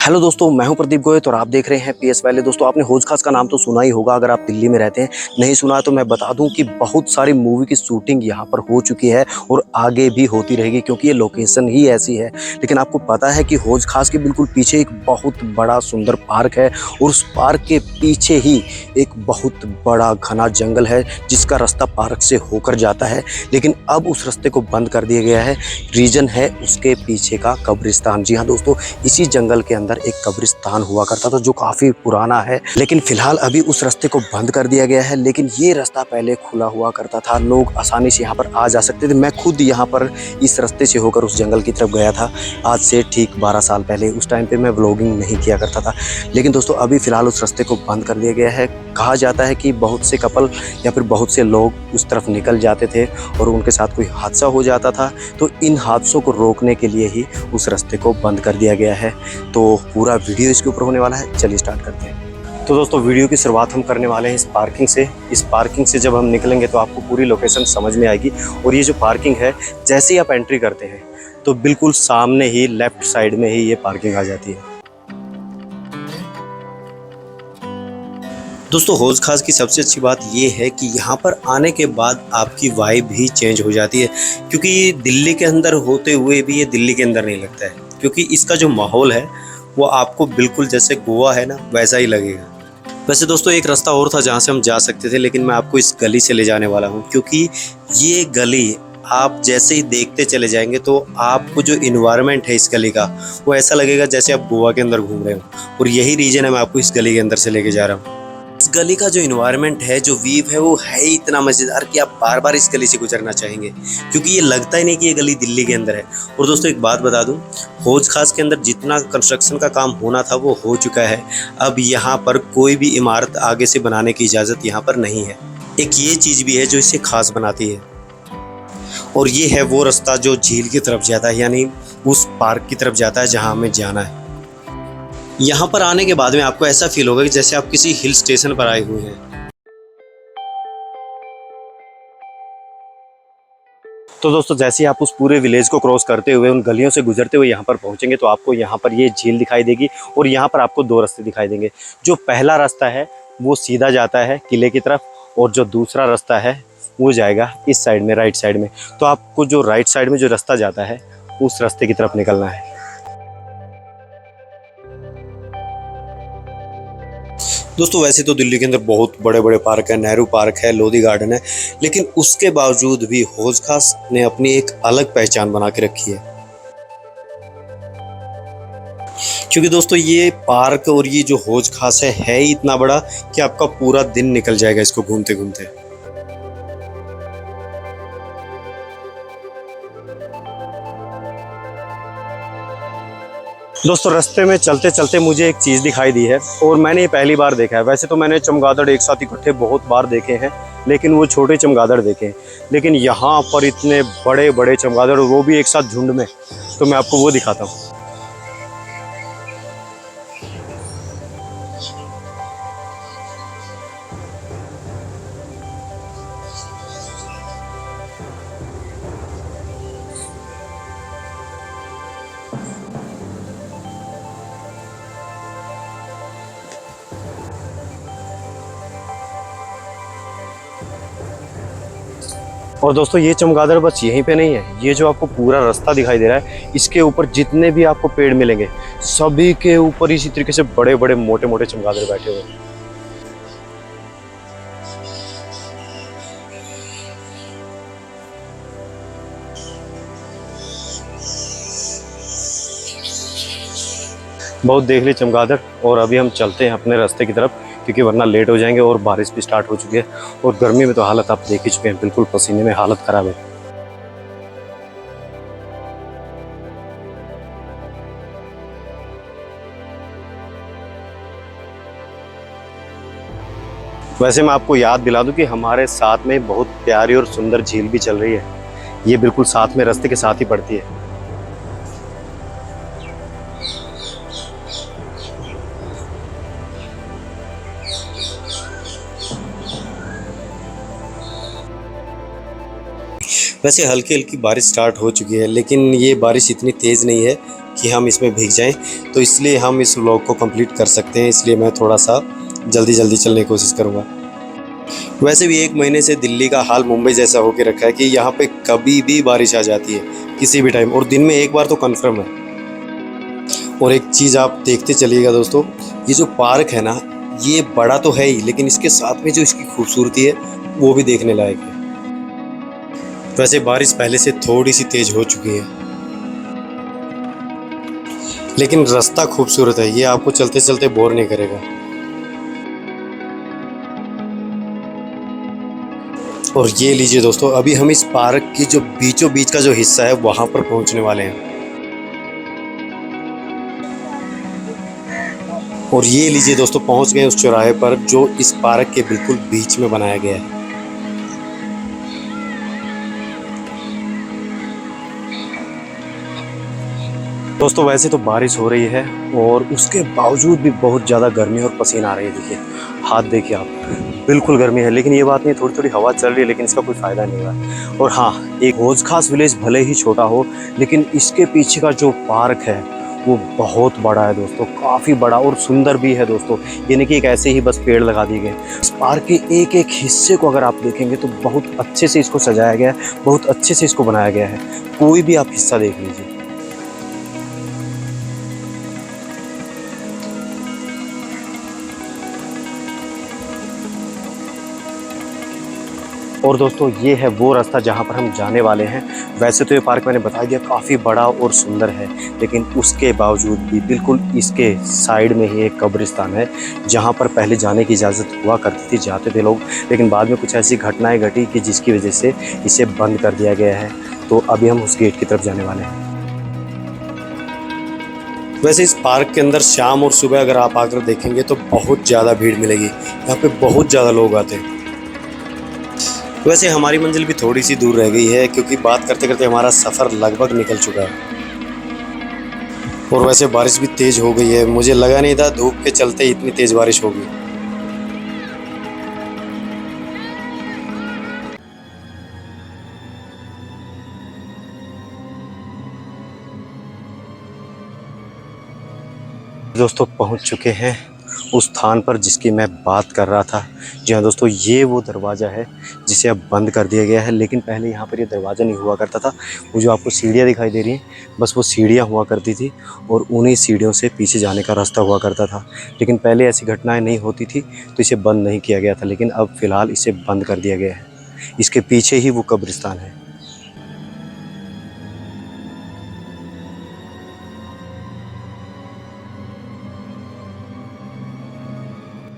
Hello दोस्तों, मैं हूं प्रदीप गोयत और आप देख रहे हैं पीएस वैली। दोस्तों, आपने हौज खास का नाम तो सुना ही होगा अगर आप दिल्ली में रहते हैं। नहीं सुना तो मैं बता दूं कि बहुत सारी मूवी की शूटिंग यहां पर हो चुकी है और आगे भी होती रहेगी क्योंकि ये लोकेशन ही ऐसी है। लेकिन आपको पता है कि हौज खास के बिल्कुल पीछे एक बहुत बड़ा सुंदर पार्क है और उस पार्क के पीछे ही एक बहुत बड़ा घना जंगल है जिसका रास्ता पार्क से होकर जाता है। लेकिन अब उस रास्ते को बंद कर दिया गया है। रीजन है उसके पीछे का कब्रिस्तान। जी हाँ दोस्तों, इसी जंगल के अंदर एक कब्रिस्तान हुआ करता था जो काफी पुराना है, लेकिन फिलहाल अभी उस रास्ते को बंद कर दिया गया है। लेकिन ये रास्ता पहले खुला हुआ करता था, लोग आसानी से यहाँ पर आ जा सकते थे। मैं खुद यहाँ पर इस रास्ते से होकर उस जंगल की तरफ गया था आज से ठीक 12 साल पहले। उस टाइम पे मैं व्लॉगिंग नहीं किया करता था, लेकिन दोस्तों अभी फिलहाल उस रास्ते को बंद कर दिया गया है। कहा जाता है कि बहुत से कपल या फिर बहुत से लोग उस तरफ निकल जाते थे और उनके साथ कोई हादसा हो जाता था, तो इन हादसों को रोकने के लिए ही उस रास्ते को बंद कर दिया गया है। तो पूरा वीडियो इसके ऊपर होने वाला है, चलिए स्टार्ट करते हैं। तो दोस्तों, वीडियो की शुरुआत हम करने वाले हैं इस पार्किंग से। इस पार्किंग से जब हम निकलेंगे तो आपको पूरी लोकेशन समझ में आएगी। और ये जो पार्किंग है, जैसे ही आप एंट्री करते हैं तो बिल्कुल सामने ही लेफ्ट साइड में ही ये पार्किंग आ जाती है। दोस्तों, हौज खास की सबसे अच्छी बात ये है कि यहाँ पर आने के बाद आपकी वाइब ही चेंज हो जाती है, क्योंकि दिल्ली के अंदर होते हुए भी ये दिल्ली के अंदर नहीं लगता है, क्योंकि इसका जो माहौल है वो आपको बिल्कुल जैसे गोवा है ना वैसा ही लगेगा। वैसे दोस्तों, एक रास्ता और था जहाँ से हम जा सकते थे, लेकिन मैं आपको इस गली से ले जाने वाला हूँ, क्योंकि ये गली आप जैसे ही देखते चले जाएंगे तो आपको जो इन्वायरमेंट है इस गली का वो ऐसा लगेगा जैसे आप गोवा के अंदर घूम रहे हो। और यही रीजन है मैं आपको इस गली के अंदर से लेके जा रहा हूँ। इस गली का जो इन्वायरमेंट है, जो व्यू है, वो है ही इतना मज़ेदार कि आप बार बार इस गली से गुजरना चाहेंगे, क्योंकि ये लगता ही नहीं कि ये गली दिल्ली के अंदर है। और दोस्तों, एक बात बता दूं, हौज खास के अंदर जितना कंस्ट्रक्शन का काम होना था वो हो चुका है। अब यहाँ पर कोई भी इमारत आगे से बनाने की इजाज़त यहाँ पर नहीं है। एक ये चीज़ भी है जो इसे खास बनाती है, और ये है वो रास्ता जो झील की तरफ जाता है, यानी उस पार्क की तरफ जाता है जहाँ हमें जाना है। यहाँ पर आने के बाद में आपको ऐसा फील होगा कि जैसे आप किसी हिल स्टेशन पर आए हुए हैं। तो दोस्तों, जैसे ही आप उस पूरे विलेज को क्रॉस करते हुए उन गलियों से गुजरते हुए यहाँ पर पहुँचेंगे तो आपको यहाँ पर ये झील दिखाई देगी। और यहाँ पर आपको दो रास्ते दिखाई देंगे। जो पहला रास्ता है वो सीधा जाता है किले की तरफ, और जो दूसरा रास्ता है वो जाएगा इस साइड में, राइट साइड में। तो आपको जो राइट साइड में जो रास्ता जाता है उस रास्ते की तरफ निकलना है। दोस्तों, वैसे तो दिल्ली के अंदर बहुत बड़े बड़े पार्क हैं, नेहरू पार्क है, लोधी गार्डन है, लेकिन उसके बावजूद भी हौज खास ने अपनी एक अलग पहचान बना के रखी है। क्योंकि दोस्तों, ये पार्क और ये जो हौज खास है ही इतना बड़ा कि आपका पूरा दिन निकल जाएगा इसको घूमते घूमते। दोस्तों, रास्ते में चलते चलते मुझे एक चीज़ दिखाई दी है और मैंने ये पहली बार देखा है। वैसे तो मैंने चमगादड़ एक साथ इकट्ठे बहुत बार देखे हैं, लेकिन वो छोटे चमगादड़ देखे हैं। लेकिन यहाँ पर इतने बड़े बड़े चमगादड़, वो भी एक साथ झुंड में, तो मैं आपको वो दिखाता हूँ। और दोस्तों, ये चमगादड़ बस यहीं पे नहीं है। ये जो आपको पूरा रास्ता दिखाई दे रहा है, इसके ऊपर जितने भी आपको पेड़ मिलेंगे सभी के ऊपर इसी तरीके से बड़े बड़े मोटे मोटे चमगादड़ बैठे हुए हैं। बहुत देख ली चमगादड़, और अभी हम चलते हैं अपने रास्ते की तरफ, क्योंकि वरना लेट हो जाएंगे। और बारिश भी स्टार्ट हो चुकी है और गर्मी में तो हालत आप देख ही चुके हैं, बिल्कुल पसीने में हालत ख़राब है। वैसे मैं आपको याद दिला दूं कि हमारे साथ में बहुत प्यारी और सुंदर झील भी चल रही है। ये बिल्कुल साथ में रास्ते के साथ ही पड़ती है। वैसे हल्की हल्की बारिश स्टार्ट हो चुकी है, लेकिन ये बारिश इतनी तेज़ नहीं है कि हम इसमें भीग जाएं, तो इसलिए हम इस व्लॉग को कंप्लीट कर सकते हैं। इसलिए मैं थोड़ा सा जल्दी जल्दी चलने की कोशिश करूँगा। वैसे भी 1 महीने से दिल्ली का हाल मुंबई जैसा होके रखा है कि यहाँ पे कभी भी बारिश आ जाती है, किसी भी टाइम, और दिन में एक बार तो कन्फर्म है। और एक चीज़ आप देखते चलिएगा दोस्तों, ये जो पार्क है ना, ये बड़ा तो है ही, लेकिन इसके साथ में जो इसकी खूबसूरती है वो भी देखने लायक है। वैसे बारिश पहले से थोड़ी सी तेज हो चुकी है, लेकिन रास्ता खूबसूरत है, ये आपको चलते चलते बोर नहीं करेगा। और ये लीजिए दोस्तों, अभी हम इस पार्क की जो बीचों बीच का जो हिस्सा है वहाँ पर पहुँचने वाले हैं। और ये लीजिए दोस्तों, पहुँच गए उस चौराहे पर जो इस पार्क के बिल्कुल बीच में बनाया गया है। दोस्तों वैसे तो बारिश हो रही है और उसके बावजूद भी बहुत ज़्यादा गर्मी और पसीना आ रही है। देखिए हाथ देखिए आप, बिल्कुल गर्मी है। लेकिन ये बात नहीं, थोड़ी थोड़ी हवा चल रही है, लेकिन इसका कोई फ़ायदा नहीं हो रहा है। और हाँ, एक हौज खास विलेज भले ही छोटा हो, लेकिन इसके पीछे का जो पार्क है वो बहुत बड़ा है दोस्तों, काफ़ी बड़ा और सुंदर भी है दोस्तों। ये नहीं कि एक ऐसे ही बस पेड़ लगा दिए गए। इस पार्क के एक एक हिस्से को अगर आप देखेंगे तो बहुत अच्छे से इसको सजाया गया है, बहुत अच्छे से इसको बनाया गया है। कोई भी आप हिस्सा देख लीजिए। और दोस्तों ये है वो रास्ता जहाँ पर हम जाने वाले हैं। वैसे तो ये पार्क मैंने बता दिया काफ़ी बड़ा और सुंदर है, लेकिन उसके बावजूद भी बिल्कुल इसके साइड में ही एक कब्रिस्तान है, जहाँ पर पहले जाने की इजाज़त हुआ करती थी, जाते थे लोग। लेकिन बाद में कुछ ऐसी घटनाएं घटी कि जिसकी वजह से इसे बंद कर दिया गया है। तो अभी हम उस गेट की तरफ जाने वाले हैं। वैसे इस पार्क के अंदर शाम और सुबह अगर आप आकर देखेंगे तो बहुत ज़्यादा भीड़ मिलेगी। यहाँ पे बहुत ज़्यादा लोग आते हैं। वैसे हमारी मंजिल भी थोड़ी सी दूर रह गई है, क्योंकि बात करते करते हमारा सफ़र लगभग निकल चुका है। और वैसे बारिश भी तेज़ हो गई है, मुझे लगा नहीं था धूप के चलते इतनी तेज़ बारिश होगी। दोस्तों पहुंच चुके हैं उस स्थान पर जिसकी मैं बात कर रहा था। जी हाँ दोस्तों, ये वो दरवाज़ा है जिसे अब बंद कर दिया गया है। लेकिन पहले यहाँ पर ये दरवाज़ा नहीं हुआ करता था। वो जो आपको सीढ़ियाँ दिखाई दे रही हैं, बस वो सीढ़ियाँ हुआ करती थी और उन्हीं सीढ़ियों से पीछे जाने का रास्ता हुआ करता था। लेकिन पहले ऐसी घटनाएँ नहीं होती थी, तो इसे बंद नहीं किया गया था। लेकिन अब फ़िलहाल इसे बंद कर दिया गया है। इसके पीछे ही वो कब्रिस्तान है।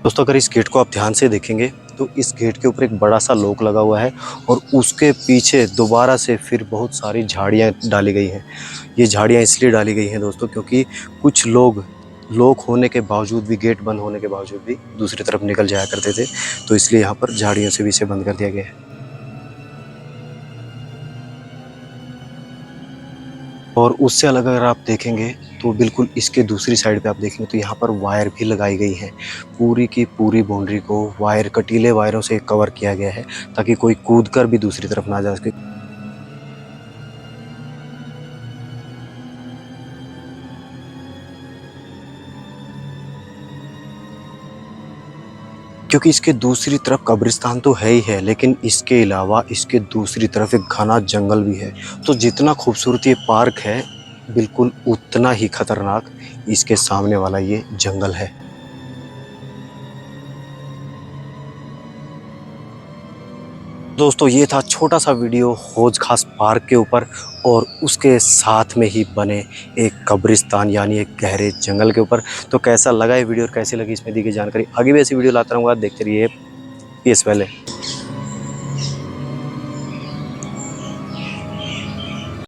दोस्तों अगर इस गेट को आप ध्यान से देखेंगे तो इस गेट के ऊपर एक बड़ा सा लॉक लगा हुआ है और उसके पीछे दोबारा से फिर बहुत सारी झाड़ियाँ डाली गई हैं। ये झाड़ियाँ इसलिए डाली गई हैं दोस्तों, क्योंकि कुछ लोग लॉक होने के बावजूद भी, गेट बंद होने के बावजूद भी दूसरी तरफ निकल जाया करते थे, तो इसलिए यहाँ पर झाड़ियों से भी इसे बंद कर दिया गया है। और उससे अलग अगर आप देखेंगे तो बिल्कुल इसके दूसरी साइड पे आप देखेंगे तो यहाँ पर वायर भी लगाई गई है। पूरी की पूरी बाउंड्री को वायर, कटीले वायरों से कवर किया गया है, ताकि कोई कूदकर भी दूसरी तरफ ना जा सके। क्योंकि इसके दूसरी तरफ कब्रिस्तान तो है ही है, लेकिन इसके अलावा इसके दूसरी तरफ एक घना जंगल भी है। तो जितना खूबसूरत ये पार्क है, बिल्कुल उतना ही खतरनाक इसके सामने वाला ये जंगल है। दोस्तों ये था छोटा सा वीडियो हौज खास पार्क के ऊपर और उसके साथ में ही बने एक कब्रिस्तान यानी एक गहरे जंगल के ऊपर। तो कैसा लगा ये वीडियो और कैसी लगी इसमें दी गई जानकारी, आगे भी ऐसी वीडियो लाता रहूँगा। देखते रहिए पीएस वैले।